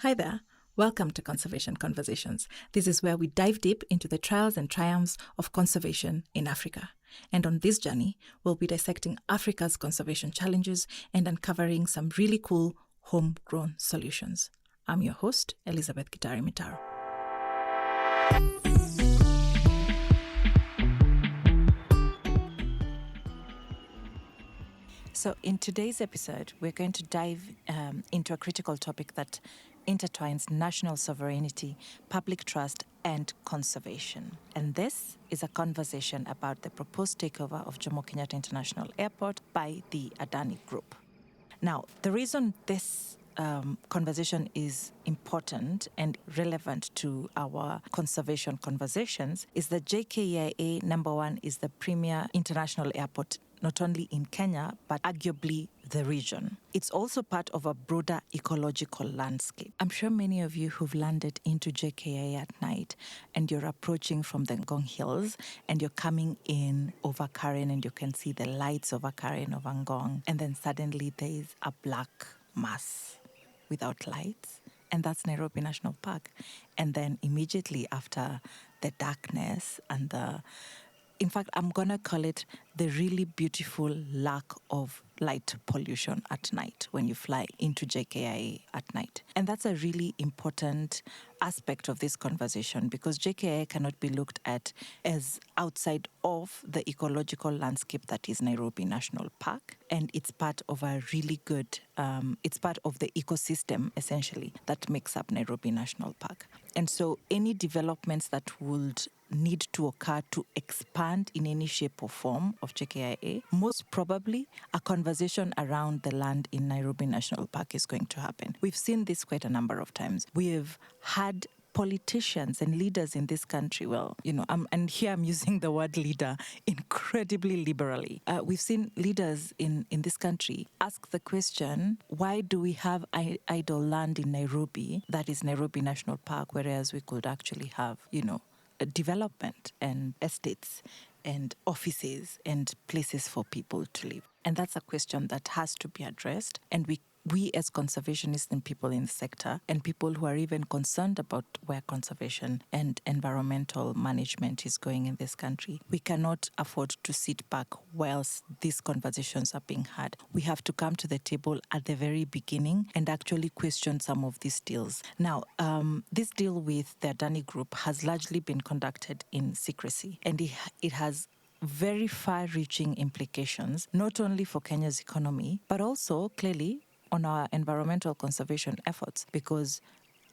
Hi there. Welcome to Conservation Conversations. This is where we dive deep into the trials and triumphs of conservation in Africa. And on this journey, we'll be dissecting Africa's conservation challenges and uncovering some really cool homegrown solutions. I'm your host, Elizabeth Gitari Mitaro. So in today's episode, we're going to dive into a critical topic that intertwines national sovereignty, public trust, and conservation. And this is a conversation about the proposed takeover of Jomo Kenyatta International Airport by the Adani Group. Now, the reason this conversation is important and relevant to our conservation conversations is that JKIA, number one, is the premier international airport not only in Kenya, but arguably the region. It's also part of a broader ecological landscape. I'm sure many of you who've landed into JKIA at night and you're approaching from the Ngong Hills and you're coming in over Karen and you can see the lights over Karen, over Ngong, and then suddenly there's a black mass without lights, and that's Nairobi National Park. And then immediately after the darkness and in fact, I'm going to call it the really beautiful lack of light pollution at night when you fly into JKIA at night. And that's a really important aspect of this conversation because JKIA cannot be looked at as outside of the ecological landscape that is Nairobi National Park. And it's part of a really good, it's part of the ecosystem, essentially, that makes up Nairobi National Park. And so any developments that would need to occur to expand in any shape or form of JKIA, most probably a conversation around the land in Nairobi National Park is going to happen. We've seen this quite a number of times. We have had politicians and leaders in this country, and here I'm using the word leader incredibly liberally. We've seen leaders in this country ask the question, why do we have idle land in Nairobi, that is Nairobi National Park, whereas we could actually have, development and estates and offices and places for people to live. And that's a question that has to be addressed. And we as conservationists and people in the sector and people who are even concerned about where conservation and environmental management is going in this country, we cannot afford to sit back whilst these conversations are being had. We have to come to the table at the very beginning and actually question some of these deals. Now, this deal with the Adani Group has largely been conducted in secrecy, and it has very far-reaching implications, not only for Kenya's economy, but also clearly on our environmental conservation efforts, because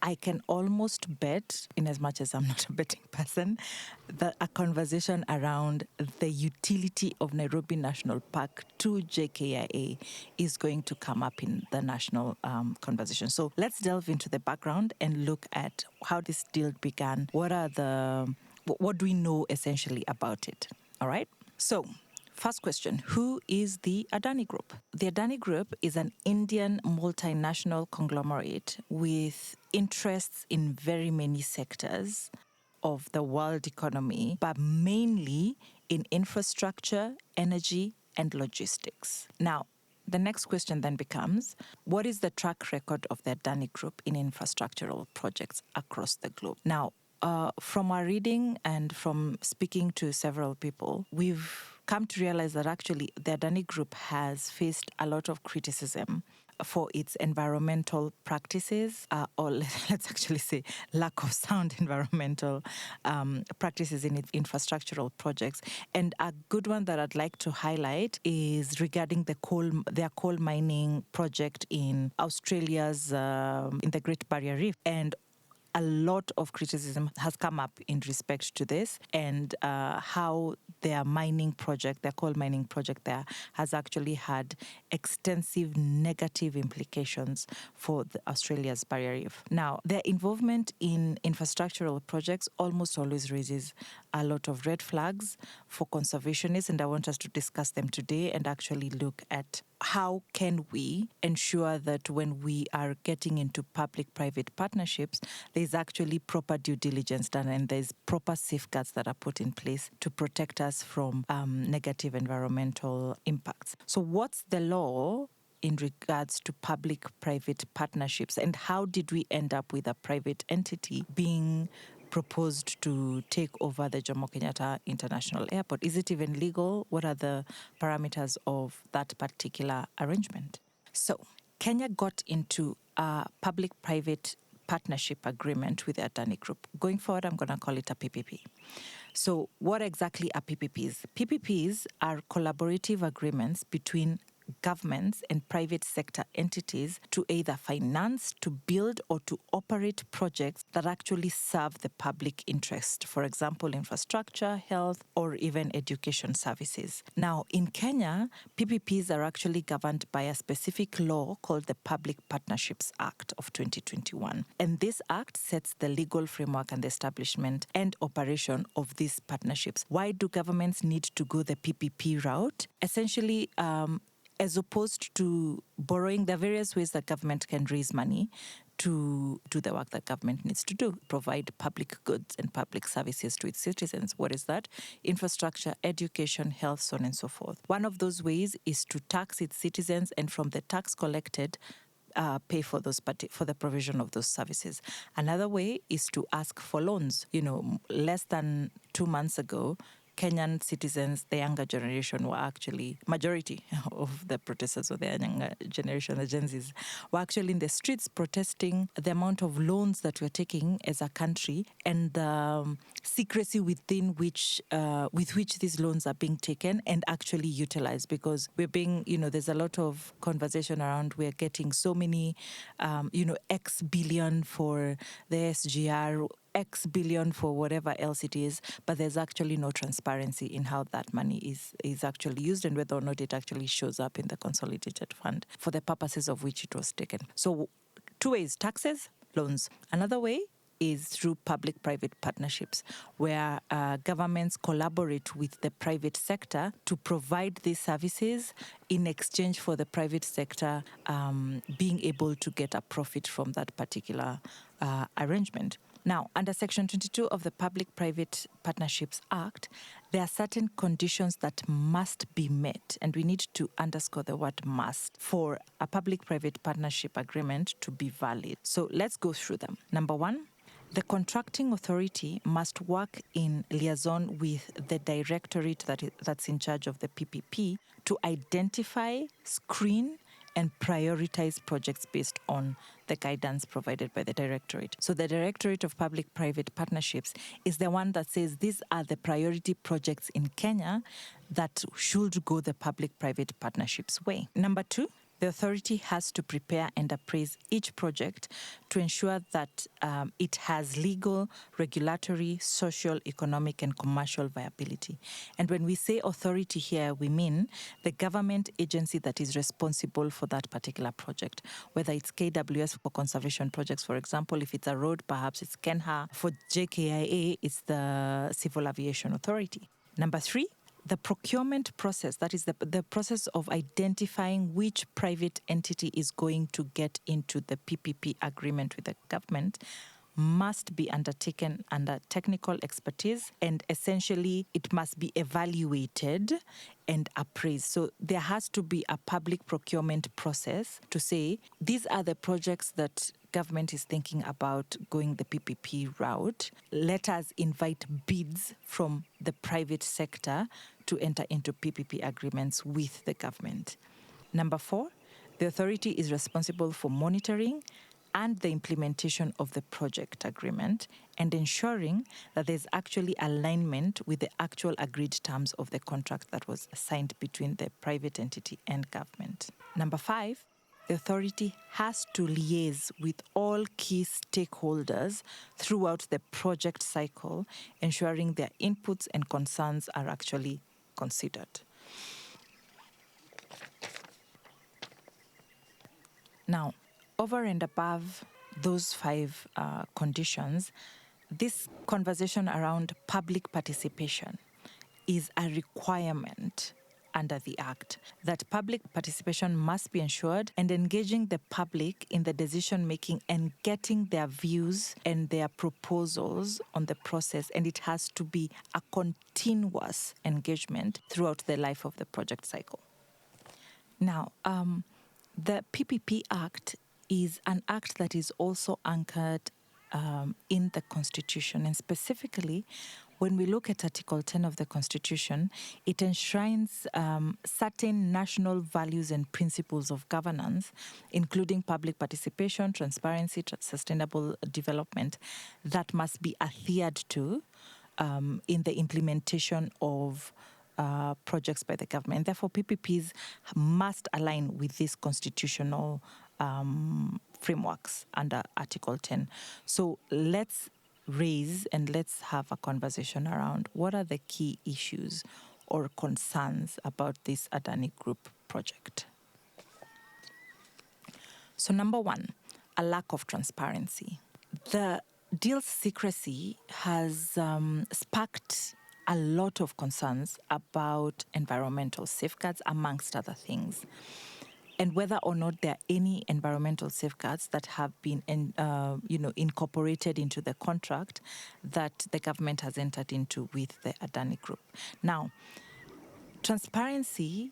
I can almost bet, in as much as I'm not a betting person, that a conversation around the utility of Nairobi National Park to JKIA is going to come up in the national conversation. So let's delve into the background and look at how this deal began. What do we know essentially about it? All right. So first question, who is the Adani Group? The Adani Group is an Indian multinational conglomerate with interests in very many sectors of the world economy, but mainly in infrastructure, energy, and logistics. Now, the next question then becomes, what is the track record of the Adani Group in infrastructural projects across the globe? Now, from our reading and from speaking to several people, we've come to realize that actually the Adani Group has faced a lot of criticism for its environmental practices, or let's actually say lack of sound environmental practices in its infrastructural projects. And a good one that I'd like to highlight is regarding their coal mining project in Australia's, in the Great Barrier Reef. And a lot of criticism has come up in respect to this and how their coal mining project there has actually had extensive negative implications for Australia's barrier reef. Now, their involvement in infrastructural projects almost always raises a lot of red flags for conservationists, and I want us to discuss them today and actually look at how can we ensure that when we are getting into public-private partnerships, there's actually proper due diligence done and there's proper safeguards that are put in place to protect us from negative environmental impacts. So what's the law in regards to public-private partnerships, and how did we end up with a private entity being proposed to take over the Jomo Kenyatta International Airport? Is it even legal? What are the parameters of that particular arrangement? So Kenya got into a public-private partnership agreement with the Adani Group. Going forward, I'm going to call it a PPP. So what exactly are PPPs? PPPs are collaborative agreements between governments and private sector entities to either finance, to build, or to operate projects that actually serve the public interest. For example, infrastructure, health, or even education services. Now, in Kenya, PPPs are actually governed by a specific law called the Public Partnerships Act of 2021. And this act sets the legal framework and the establishment and operation of these partnerships. Why do governments need to go the PPP route? Essentially, as opposed to borrowing, there are various ways that government can raise money to do the work that government needs to do, provide public goods and public services to its citizens. What is that? Infrastructure, education, health, so on and so forth. One of those ways is to tax its citizens, and from the tax collected, pay for for the provision of those services. Another way is to ask for loans. Less than 2 months ago, Kenyan citizens, the younger generation, were actually, majority of the protesters of the younger generation, the Gen Zs, were actually in the streets protesting the amount of loans that we're taking as a country and the secrecy with which these loans are being taken and actually utilized, because we're being, there's a lot of conversation around we're getting so many, X billion for the SGR, X billion for whatever else it is, but there's actually no transparency in how that money is actually used and whether or not it actually shows up in the consolidated fund for the purposes of which it was taken. So 2 ways: taxes, loans. Another way is through public-private partnerships, where governments collaborate with the private sector to provide these services in exchange for the private sector being able to get a profit from that particular arrangement. Now, under Section 22 of the Public-Private Partnerships Act, there are certain conditions that must be met, and we need to underscore the word must, for a public-private partnership agreement to be valid. So let's go through them. Number 1, the contracting authority must work in liaison with the directorate that's in charge of the PPP to identify, screen, and prioritize projects based on the guidance provided by the Directorate. So the Directorate of Public-Private Partnerships is the one that says these are the priority projects in Kenya that should go the public-private partnerships way. Number 2, the authority has to prepare and appraise each project to ensure that it has legal, regulatory, social, economic, and commercial viability. And when we say authority here, we mean the government agency that is responsible for that particular project, whether it's KWS for conservation projects, for example. If it's a road, perhaps it's KENHA. For JKIA, it's the Civil Aviation Authority. Number 3, the procurement process, that is the process of identifying which private entity is going to get into the PPP agreement with the government, must be undertaken under technical expertise, and essentially it must be evaluated and appraised. So there has to be a public procurement process to say these are the projects that government is thinking about going the PPP route. Let us invite bids from the private sector to enter into PPP agreements with the government. Number 4, the authority is responsible for monitoring and the implementation of the project agreement and ensuring that there's actually alignment with the actual agreed terms of the contract that was signed between the private entity and government. Number 5, the authority has to liaise with all key stakeholders throughout the project cycle, ensuring their inputs and concerns are actually considered. Now, over and above those 5 conditions, this conversation around public participation is a requirement under the Act, that public participation must be ensured, and engaging the public in the decision-making and getting their views and their proposals on the process, and it has to be a continuous engagement throughout the life of the project cycle. Now, The PPP Act is an act that is also anchored in the Constitution. And specifically, when we look at Article 10 of the Constitution, it enshrines certain national values and principles of governance, including public participation, transparency, sustainable development, that must be adhered to in the implementation of projects by the government. Therefore, PPPs must align with these constitutional frameworks under Article 10. So let's raise and let's have a conversation around what are the key issues or concerns about this Adani Group project. So number one, a lack of transparency. The deal's secrecy has sparked a lot of concerns about environmental safeguards, amongst other things, and whether or not there are any environmental safeguards that have been incorporated into the contract that the government has entered into with the Adani Group. Now, transparency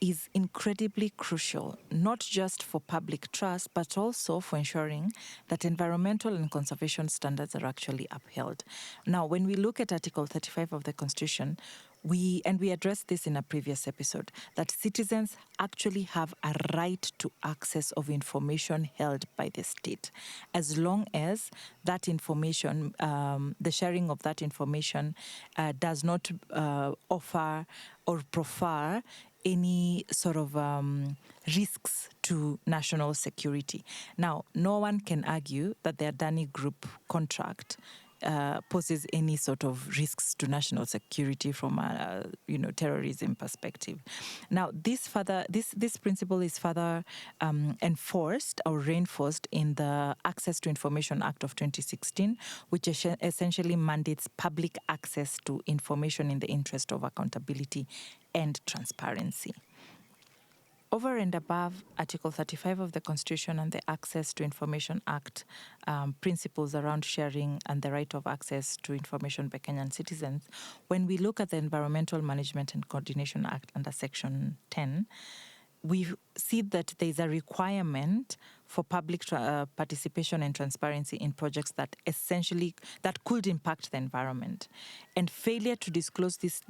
is incredibly crucial, not just for public trust, but also for ensuring that environmental and conservation standards are actually upheld. Now, when we look at Article 35 of the Constitution, we addressed this in a previous episode, that citizens actually have a right to access of information held by the state, as long as that information, the sharing of that information does not offer or proffer any sort of risks to national security. Now, no one can argue that the Adani Group contract poses any sort of risks to national security from a terrorism perspective. Now, this principle is further enforced or reinforced in the Access to Information Act of 2016, which essentially mandates public access to information in the interest of accountability and transparency. Over and above Article 35 of the Constitution and the Access to Information Act principles around sharing and the right of access to information by Kenyan citizens, when we look at the Environmental Management and Coordination Act under Section 10, we see that there is a requirement for public participation and transparency in projects that could impact the environment. And failure to disclose these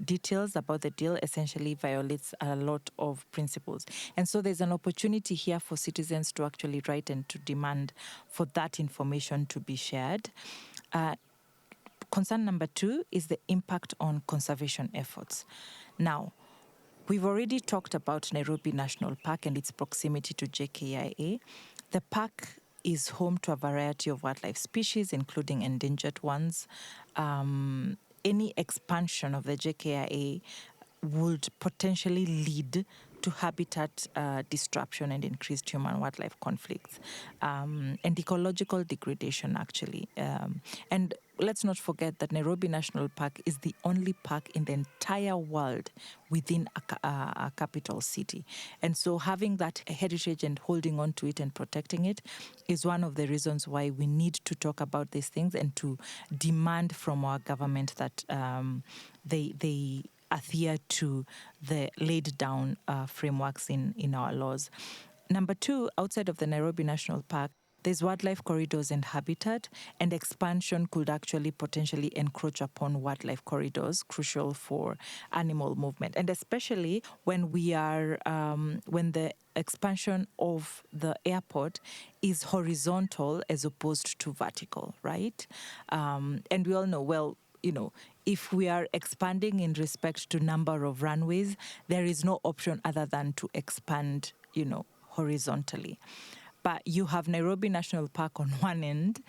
details about the deal essentially violates a lot of principles. And so there's an opportunity here for citizens to actually write and to demand for that information to be shared. Concern number two is the impact on conservation efforts. Now, we've already talked about Nairobi National Park and its proximity to JKIA. The park is home to a variety of wildlife species, including endangered ones. Any expansion of the JKIA would potentially lead to habitat disruption and increased human-wildlife conflicts and ecological degradation, actually. And let's not forget that Nairobi National Park is the only park in the entire world within a capital city. And so having that heritage and holding on to it and protecting it is one of the reasons why we need to talk about these things and to demand from our government that they adhere to the laid down frameworks in our laws. Number two, outside of the Nairobi National Park, there's wildlife corridors and habitat, and expansion could actually potentially encroach upon wildlife corridors, crucial for animal movement. And especially when when the expansion of the airport is horizontal as opposed to vertical, right? And we all know, well, if we are expanding in respect to number of runways, there is no option other than to expand, horizontally. But you have Nairobi National Park on one end,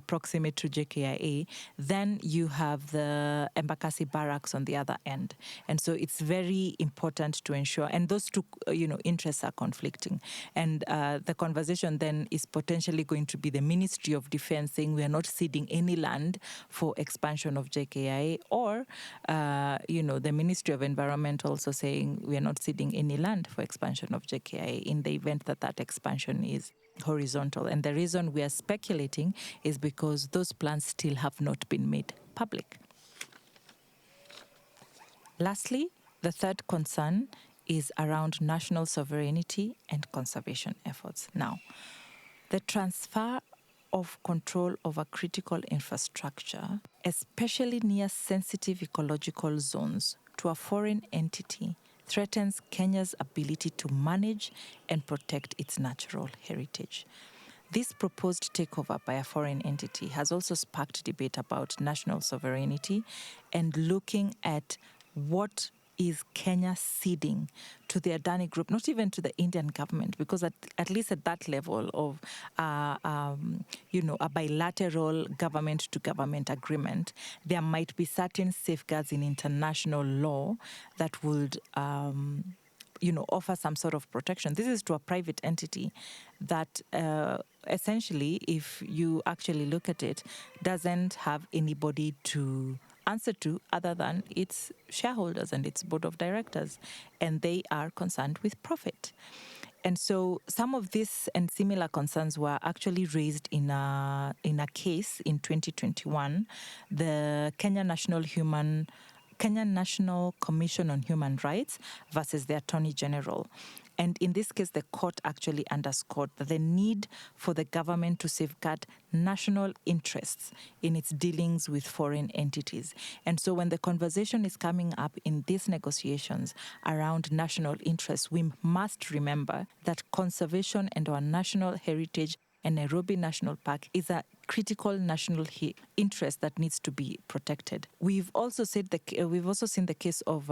proximate to JKIA. Then you have the Embakasi Barracks on the other end. And so it's very important to ensure, and those two, interests are conflicting. And the conversation then is potentially going to be the Ministry of Defense saying we are not ceding any land for expansion of JKIA, or, the Ministry of Environment also saying we are not ceding any land for expansion of JKIA in the event that expansion is horizontal. And the reason we are speculating is because those plans still have not been made public. Lastly, the third concern is around national sovereignty and conservation efforts. Now, the transfer of control over critical infrastructure, especially near sensitive ecological zones, to a foreign entity threatens Kenya's ability to manage and protect its natural heritage. This proposed takeover by a foreign entity has also sparked debate about national sovereignty and looking at what is Kenya ceding to the Adani Group, not even to the Indian government, because at least at that level of, a bilateral government-to-government agreement, there might be certain safeguards in international law that would offer some sort of protection. This is to a private entity that essentially, if you actually look at it, doesn't have anybody to answer to other than its shareholders and its board of directors, and they are concerned with profit. And so some of this and similar concerns were actually raised in a case in 2021. The Kenya National Commission on Human Rights versus the Attorney General. And in this case, the court actually underscored the need for the government to safeguard national interests in its dealings with foreign entities. And so when the conversation is coming up in these negotiations around national interests, we must remember that conservation and our national heritage and Nairobi National Park is a critical national interest that needs to be protected. We've also seen the case of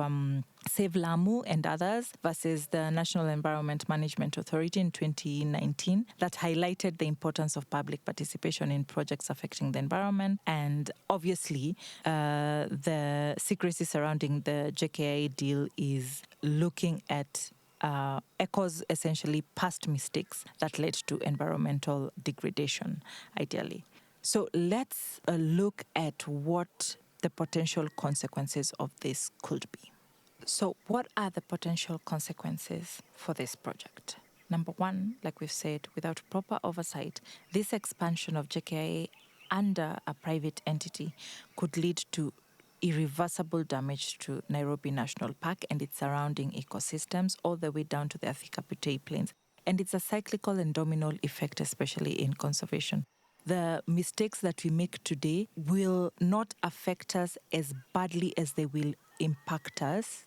Save Lamu and others versus the National Environment Management Authority in 2019 that highlighted the importance of public participation in projects affecting the environment. And obviously, the secrecy surrounding the JKIA deal is looking at echoes essentially past mistakes that led to environmental degradation, ideally. So let's look at what the potential consequences of this could be. So what are the potential consequences for this project? Number one, like we've said, without proper oversight, this expansion of JKIA under a private entity could lead to irreversible damage to Nairobi National Park and its surrounding ecosystems, all the way down to the Thika Plains. And it's a cyclical and domino effect, especially in conservation. The mistakes that we make today will not affect us as badly as they will impact us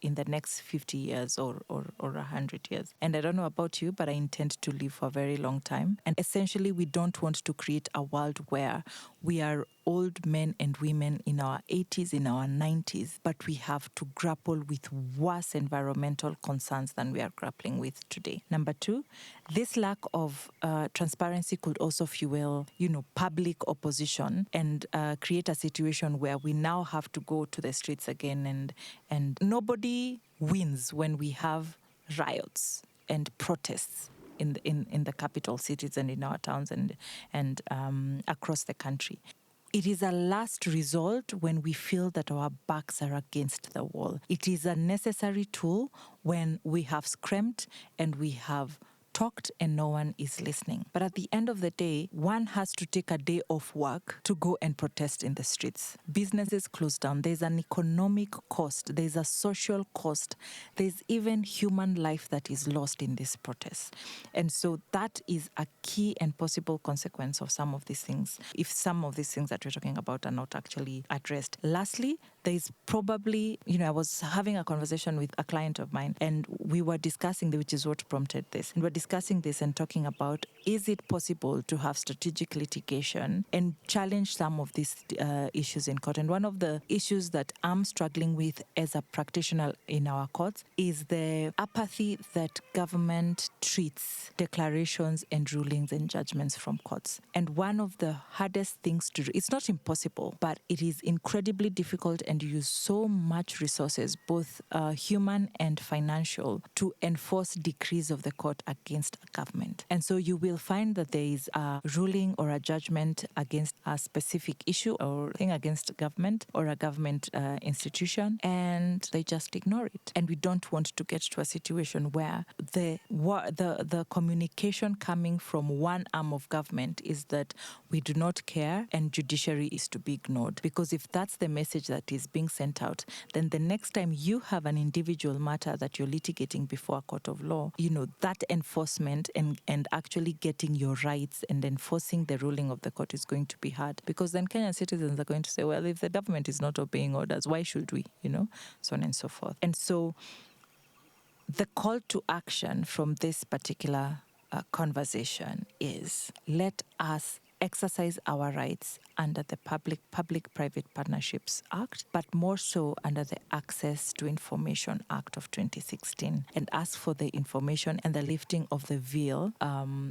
in the next 50 years or 100 years. And I don't know about you, but I intend to live for a very long time. And essentially, we don't want to create a world where we are old men and women in our 80s, in our 90s, but we have to grapple with worse environmental concerns than we are grappling with today. Number two, this lack of transparency could also fuel, public opposition and create a situation where we now have to go to the streets again, and nobody wins when we have riots and protests in the capital cities and in our towns and across the country. It is a last resort when we feel that our backs are against the wall. It is a necessary tool when we have screamed and we have talked and no one is listening. But at the end of the day, one has to take a day off work to go and protest in the streets. Businesses close down. There's an economic cost. There's a social cost. There's even human life that is lost in this protest. And so that is a key and possible consequence of some of these things, if some of these things that we're talking about are not actually addressed. Lastly, there's probably, I was having a conversation with a client of mine and we were discussing, which is what prompted this. And we're discussing this and talking about, is it possible to have strategic litigation and challenge some of these issues in court? And one of the issues that I'm struggling with as a practitioner in our courts is the apathy that government treats declarations and rulings and judgments from courts. And one of the hardest things to do, it's not impossible, but it is incredibly difficult and you use so much resources, both human and financial, to enforce decrees of the court against a government. And so you will find that there is a ruling or a judgment against a specific issue or thing against a government or a government institution, and they just ignore it. And we don't want to get to a situation where the communication coming from one arm of government is that we do not care and judiciary is to be ignored. Because if that's the message that is is being sent out, then the next time you have an individual matter that you're litigating before a court of law, that enforcement and actually getting your rights and enforcing the ruling of the court is going to be hard, because then Kenyan citizens are going to say, well, if the government is not obeying orders, why should we, so on and so forth. And so the call to action from this particular conversation is, let us exercise our rights under the Public-Private Partnerships Act, but more so under the Access to Information Act of 2016, and ask for the information and the lifting of the veil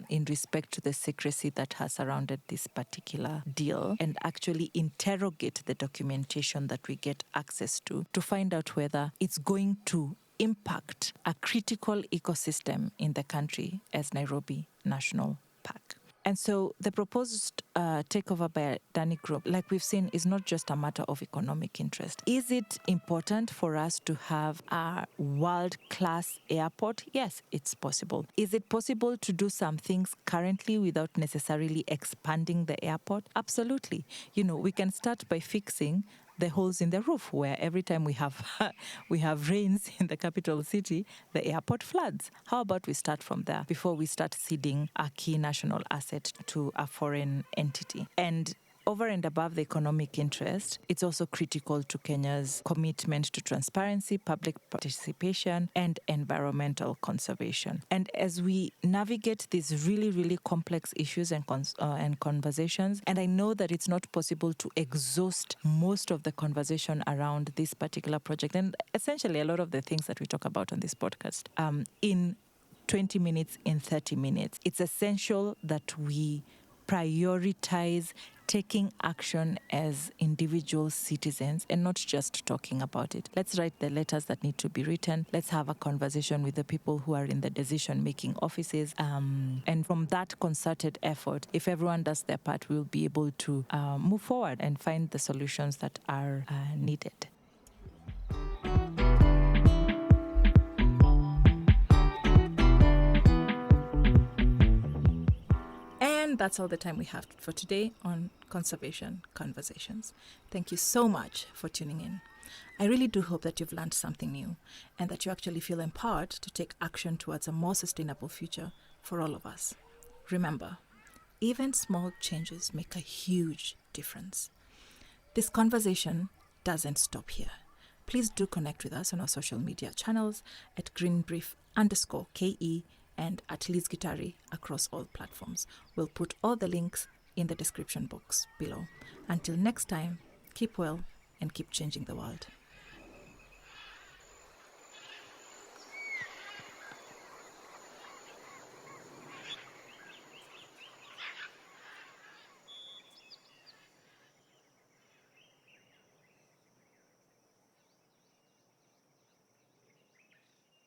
in respect to the secrecy that has surrounded this particular deal, and actually interrogate the documentation that we get access to find out whether it's going to impact a critical ecosystem in the country as Nairobi National Park. And so the proposed takeover by Adani Group, like we've seen, is not just a matter of economic interest. Is it important for us to have a world-class airport? Yes, it's possible. Is it possible to do some things currently without necessarily expanding the airport? Absolutely. We can start by fixing the holes in the roof, where every time we have rains in the capital city, the airport floods. How about we start from there before we start ceding a key national asset to a foreign entity? And over and above the economic interest, it's also critical to Kenya's commitment to transparency, public participation, and environmental conservation. And as we navigate these really, really complex issues and conversations, and I know that it's not possible to exhaust most of the conversation around this particular project, and essentially a lot of the things that we talk about on this podcast, in 20 minutes, in 30 minutes, it's essential that we prioritize taking action as individual citizens and not just talking about it. Let's write the letters that need to be written. Let's have a conversation with the people who are in the decision-making offices. And from that concerted effort, if everyone does their part, we'll be able to move forward and find the solutions that are needed. And that's all the time we have for today on Conservation Conversations. Thank you so much for tuning in. I really do hope that you've learned something new and that you actually feel empowered to take action towards a more sustainable future for all of us. Remember, even small changes make a huge difference. This conversation doesn't stop here. Please do connect with us on our social media channels at greenbrief_KE and at Liz Gitari across all platforms. We'll put all the links in the description box below. Until next time, keep well and keep changing the world.